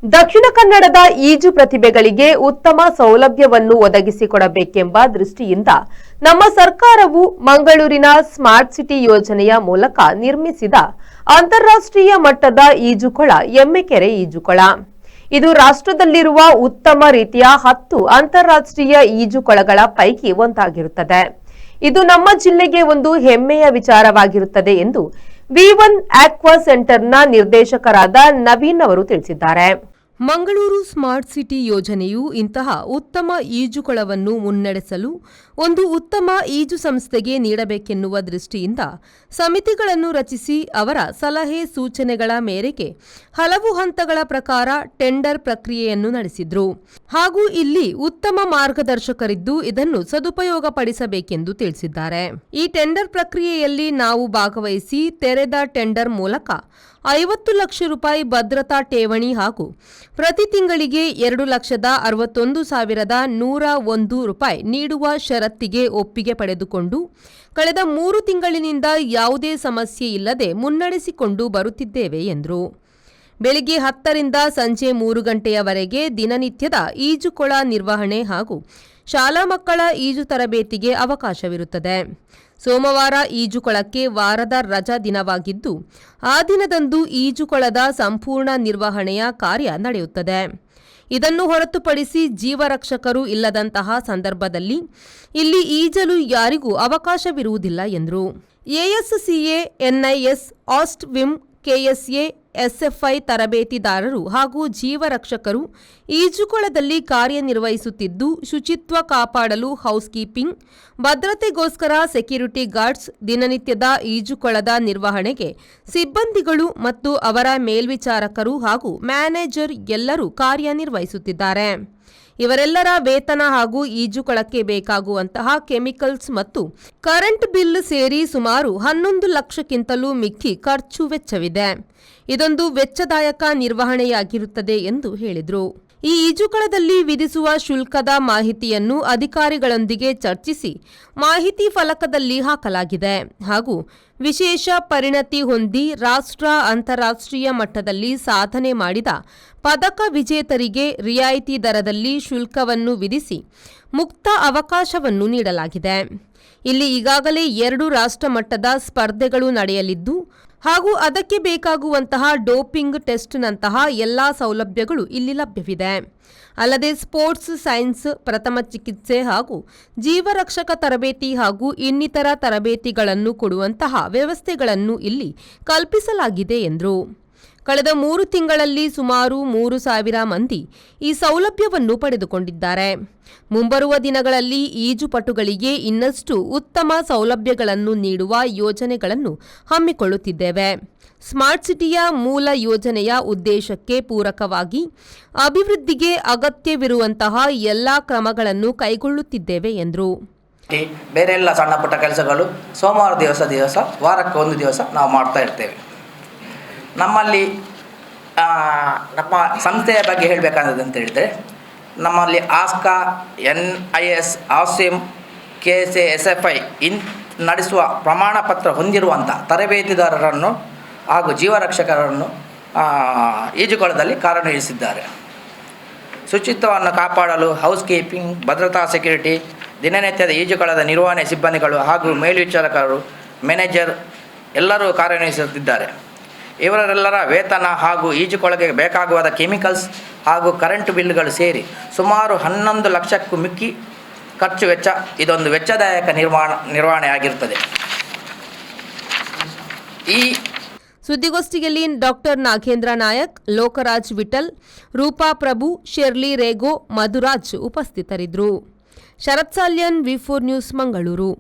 ದಕ್ಷಿಣ ಕನ್ನಡದ ಈಜು ಪ್ರತಿಭೆಗಳಿಗೆ ಉತ್ತಮ ಸೌಲಭ್ಯವನ್ನು ಒದಗಿಸಿಕೊಡಬೇಕೆಂಬ ದೃಷ್ಟಿಯಿಂದ ನಮ್ಮ ಸರ್ಕಾರವು ಮಂಗಳೂರಿನ ಸ್ಮಾರ್ಟ್ ಸಿಟಿ ಯೋಜನೆಯ ಮೂಲಕ ನಿರ್ಮಿಸಿದ ಅಂತಾರಾಷ್ಟ್ರೀಯ ಮಟ್ಟದ ಈಜುಕೊಳ ಎಮ್ಮೆಕೆರೆ ಈಜುಕೊಳ. ಇದು ರಾಷ್ಟ್ರದಲ್ಲಿರುವ ಉತ್ತಮ ರೀತಿಯ 10 ಅಂತಾರಾಷ್ಟ್ರೀಯ ಈಜುಕೊಳಗಳ ಪೈಕಿ ಒಂದಾಗಿರುತ್ತದೆ. ಇದು ನಮ್ಮ ಜಿಲ್ಲೆಗೆ ಒಂದು ಹೆಮ್ಮೆಯ ವಿಚಾರವಾಗಿರುತ್ತದೆ ಎಂದು ವಿ1 ಆಕ್ವಾ ಸೆಂಟರ್ನ ನಿರ್ದೇಶಕರಾದ ನವೀನ್ ಅವರು ತಿಳಿಸಿದ್ದಾರೆ. ಮಂಗಳೂರು ಸ್ಮಾರ್ಟ್ ಸಿಟಿ ಯೋಜನೆಯು ಇಂತಹ ಉತ್ತಮ ಈಜುಕೊಳವನ್ನು ಮುನ್ನಡೆಸಲು ಒಂದು ಉತ್ತಮ ಈಜು ಸಂಸ್ಥೆಗೆ ನೀಡಬೇಕೆನ್ನುವ ದೃಷ್ಟಿಯಿಂದ ಸಮಿತಿಗಳನ್ನು ರಚಿಸಿ ಅವರ ಸಲಹೆ ಸೂಚನೆಗಳ ಮೇರೆಗೆ ಹಲವು ಹಂತಗಳ ಪ್ರಕಾರ ಟೆಂಡರ್ ಪ್ರಕ್ರಿಯೆಯನ್ನು ನಡೆಸಿದ್ರು. ಹಾಗೂ ಇಲ್ಲಿ ಉತ್ತಮ ಮಾರ್ಗದರ್ಶಕರಿದ್ದು ಇದನ್ನು ಸದುಪಯೋಗಪಡಿಸಬೇಕೆಂದು ತಿಳಿಸಿದ್ದಾರೆ. ಈ ಟೆಂಡರ್ ಪ್ರಕ್ರಿಯೆಯಲ್ಲಿ ನಾವು ಭಾಗವಹಿಸಿ ತೆರೆದ ಟೆಂಡರ್ ಮೂಲಕ 50 ಲಕ್ಷ ರೂಪಾಯಿ ಭದ್ರತಾ ಠೇವಣಿ ಹಾಗೂ ಪ್ರತಿ ತಿಂಗಳಿಗೆ 2,61,101 ರೂಪಾಯಿ ನೀಡುವ ಷರತ್ತಿಗೆ ಒಪ್ಪಿಗೆ ಪಡೆದುಕೊಂಡು ಕಳೆದ 3 ತಿಂಗಳಿನಿಂದ ಯಾವುದೇ ಸಮಸ್ಯೆ ಇಲ್ಲದೆ ಮುನ್ನಡೆಸಿಕೊಂಡು ಬರುತ್ತಿದ್ದೇವೆ ಎಂದರು. ಬೆಳಿಗ್ಗೆ 10 ರಿಂದ ಸಂಜೆ 3 ಗಂಟೆಯವರೆಗೆ ದಿನನಿತ್ಯದ ಈಜುಕೊಳ ನಿರ್ವಹಣೆ ಹಾಗೂ ಶಾಲಾ ಮಕ್ಕಳ ಈಜು ತರಬೇತಿಗೆ ಅವಕಾಶವಿರುತ್ತದೆ. ಸೋಮವಾರ ಈಜುಕೊಳಕ್ಕೆ ವಾರದ ರಜಾ ದಿನವಾಗಿದ್ದು ಆ ದಿನದಂದು ಈಜುಕೊಳದ ಸಂಪೂರ್ಣ ನಿರ್ವಹಣೆಯ ಕಾರ್ಯ ನಡೆಯುತ್ತದೆ. ಇದನ್ನು ಹೊರತುಪಡಿಸಿ ಜೀವರಕ್ಷಕರು ಇಲ್ಲದಂತಹ ಸಂದರ್ಭದಲ್ಲಿ ಇಲ್ಲಿ ಈಜಲು ಯಾರಿಗೂ ಅವಕಾಶವಿರುವುದಿಲ್ಲ ಎಂದರು. ಎಎಸ್ಸಿಎ, ಎನ್ಐಎಸ್, ಆಸ್ಟ್ವಿಮ್, ಕೆಎಸ್ಎ, ಎಸ್ಎಫ್ಐ ತರಬೇತಿದಾರರು ಹಾಗೂ ಜೀವರಕ್ಷಕರು ಈಜುಕೊಳದಲ್ಲಿ ಕಾರ್ಯನಿರ್ವಹಿಸುತ್ತಿದ್ದು ಶುಚಿತ್ವ ಕಾಪಾಡಲು ಹೌಸ್ಕೀಪಿಂಗ್, ಭದ್ರತೆಗೋಸ್ಕರ ಸೆಕ್ಯೂರಿಟಿ ಗಾರ್ಡ್ಸ್, ದಿನನಿತ್ಯದ ಈಜುಕೊಳದ ನಿರ್ವಹಣೆಗೆ ಸಿಬ್ಬಂದಿಗಳು ಮತ್ತು ಅವರ ಮೇಲ್ವಿಚಾರಕರು ಹಾಗೂ ಮ್ಯಾನೇಜರ್ ಎಲ್ಲರೂ ಕಾರ್ಯನಿರ್ವಹಿಸುತ್ತಿದ್ದಾರೆ. ಇವರೆಲ್ಲರ ವೇತನ ಹಾಗೂ ಈಜುಕೊಳಕ್ಕೆ ಬೇಕಾಗುವಂತಹ ಕೆಮಿಕಲ್ಸ್ ಮತ್ತು ಕರೆಂಟ್ ಬಿಲ್ ಸೇರಿ ಸುಮಾರು 11 ಲಕ್ಷಕ್ಕಿಂತಲೂ ಮಿಕ್ಕಿ ಖರ್ಚು ವೆಚ್ಚವಿದೆ. ಇದೊಂದು ವೆಚ್ಚದಾಯಕ ನಿರ್ವಹಣೆಯಾಗಿರುತ್ತದೆ ಎಂದು ಹೇಳಿದರು. ಈ ಈಜುಕೊಳದಲ್ಲಿ ವಿಧಿಸುವ ಶುಲ್ಕದ ಮಾಹಿತಿಯನ್ನು ಅಧಿಕಾರಿಗಳೊಂದಿಗೆ ಚರ್ಚಿಸಿ ಮಾಹಿತಿ ಫಲಕದಲ್ಲಿ ಹಾಕಲಾಗಿದೆ ಹಾಗೂ ವಿಶೇಷ ಪರಿಣತಿ ಹೊಂದಿ ರಾಷ್ಟ್ರ ಅಂತಾರಾಷ್ಟ್ರೀಯ ಮಟ್ಟದಲ್ಲಿ ಸಾಧನೆ ಮಾಡಿದ ಪದಕ ವಿಜೇತರಿಗೆ ರಿಯಾಯಿತಿ ದರದಲ್ಲಿ ಶುಲ್ಕವನ್ನು ವಿಧಿಸಿ ಮುಕ್ತ ಅವಕಾಶವನ್ನು ನೀಡಲಾಗಿದೆ. ಇಲ್ಲಿ ಈಗಾಗಲೇ 2 ರಾಷ್ಟ್ರ ಮಟ್ಟದ ಸ್ಪರ್ಧೆಗಳು ನಡೆಯಲಿದ್ದು ಹಾಗೂ ಅದಕ್ಕೆ ಬೇಕಾಗುವಂತಹ ಡೋಪಿಂಗ್ ಟೆಸ್ಟ್ನಂತಹ ಎಲ್ಲಾ ಸೌಲಭ್ಯಗಳು ಇಲ್ಲಿ ಲಭ್ಯವಿದೆ. ಅಲ್ಲದೆ ಸ್ಪೋರ್ಟ್ಸ್ ಸೈನ್ಸ್, ಪ್ರಥಮ ಚಿಕಿತ್ಸೆ ಹಾಗೂ ಜೀವರಕ್ಷಕ ತರಬೇತಿ ಹಾಗೂ ಇನ್ನಿತರ ತರಬೇತಿಗಳನ್ನು ಕೊಡುವಂತಹ ವ್ಯವಸ್ಥೆಗಳನ್ನು ಇಲ್ಲಿ ಕಲ್ಪಿಸಲಾಗಿದೆ ಎಂದರು. ಕಳೆದ 3 ತಿಂಗಳಲ್ಲಿ ಸುಮಾರು 3,000 ಮಂದಿ ಈ ಸೌಲಭ್ಯವನ್ನು ಪಡೆದುಕೊಂಡಿದ್ದಾರೆ. ಮುಂಬರುವ ದಿನಗಳಲ್ಲಿ ಈಜುಪಟುಗಳಿಗೆ ಇನ್ನಷ್ಟು ಉತ್ತಮ ಸೌಲಭ್ಯಗಳನ್ನು ನೀಡುವ ಯೋಜನೆಗಳನ್ನು ಹಮ್ಮಿಕೊಳ್ಳುತ್ತಿದ್ದೇವೆ. ಸ್ಮಾರ್ಟ್ ಸಿಟಿಯ ಮೂಲ ಯೋಜನೆಯ ಉದ್ದೇಶಕ್ಕೆ ಪೂರಕವಾಗಿ ಅಭಿವೃದ್ಧಿಗೆ ಅಗತ್ಯವಿರುವಂತಹ ಎಲ್ಲಾ ಕ್ರಮಗಳನ್ನು ಕೈಗೊಳ್ಳುತ್ತಿದ್ದೇವೆ ಎಂದರು. ಬೇರೆ ಎಲ್ಲ ಸಣ್ಣ ಪುಟ್ಟ ಕೆಲಸಗಳು ಸೋಮವಾರ ದಿವಸ ವಾರಕ್ಕೆ 1 ದಿವಸ ನಾವು ಮಾಡ್ತಾ ಇರ್ತೇವೆ. ನಮ್ಮಲ್ಲಿ ನಮ್ಮ ಸಂಸ್ಥೆಯ ಬಗ್ಗೆ ಹೇಳಬೇಕಾದದ್ದು ಅಂತ ಹೇಳಿದರೆ, ನಮ್ಮಲ್ಲಿ ಆಸ್ಕಾ, ಎನ್ಐಎಸ್, ಆಸ್ವಿಮ್, ಕೆಎಸ್ಎ, ಎಸ್ಎಫ್ಐ ನಡೆಸುವ ಪ್ರಮಾಣ ಪತ್ರ ಹೊಂದಿರುವಂಥ ತರಬೇತಿದಾರರನ್ನು ಹಾಗೂ ಜೀವರಕ್ಷಕರನ್ನು ಈಜುಕೊಳದಲ್ಲಿ ಕಾರ್ಯನಿರ್ವಹಿಸಿದ್ದಾರೆ. ಶುಚಿತ್ವವನ್ನು ಕಾಪಾಡಲು ಹೌಸ್ಕೀಪಿಂಗ್, ಭದ್ರತಾ ಸೆಕ್ಯೂರಿಟಿ, ದಿನನಿತ್ಯದ ಈಜುಕೊಳದ ನಿರ್ವಹಣೆ ಸಿಬ್ಬಂದಿಗಳು ಹಾಗೂ ಮೇಲ್ವಿಚಾರಕರು, ಮ್ಯಾನೇಜರ್ ಎಲ್ಲರೂ ಕಾರ್ಯನಿರ್ವಹಿಸುತ್ತಿದ್ದಾರೆ. ಇವರೆಲ್ಲರ ವೇತನ ಹಾಗೂ ಈಜುಕೊಳಗೆ ಬೇಕಾಗುವ ಕೆಮಿಕಲ್ಸ್ ಹಾಗೂ ಕರೆಂಟ್ ಬಿಲ್ಗಳು ಸೇರಿ ಸುಮಾರು 11 ಲಕ್ಷಕ್ಕೂ ಮಿಕ್ಕಿ ಖರ್ಚು ವೆಚ್ಚ. ಇದೊಂದು ವೆಚ್ಚದಾಯಕ ನಿರ್ವಹಣೆ ಆಗಿರುತ್ತದೆ. ಈ ಸುದ್ದಿಗೋಷ್ಠಿಯಲ್ಲಿ ಡಾಕ್ಟರ್ ನಾಗೇಂದ್ರ ನಾಯಕ್, ಲೋಕರಾಜ್ ವಿಠಲ್, ರೂಪಾ ಪ್ರಭು, ಶೆರ್ಲಿ ರೇಗೋ, ಮಧುರಾಜ್ ಉಪಸ್ಥಿತರಿದ್ದರು. ಶರತ್ ಸಾಲ್ಯನ್, ವಿ4 ನ್ಯೂಸ್, ಮಂಗಳೂರು.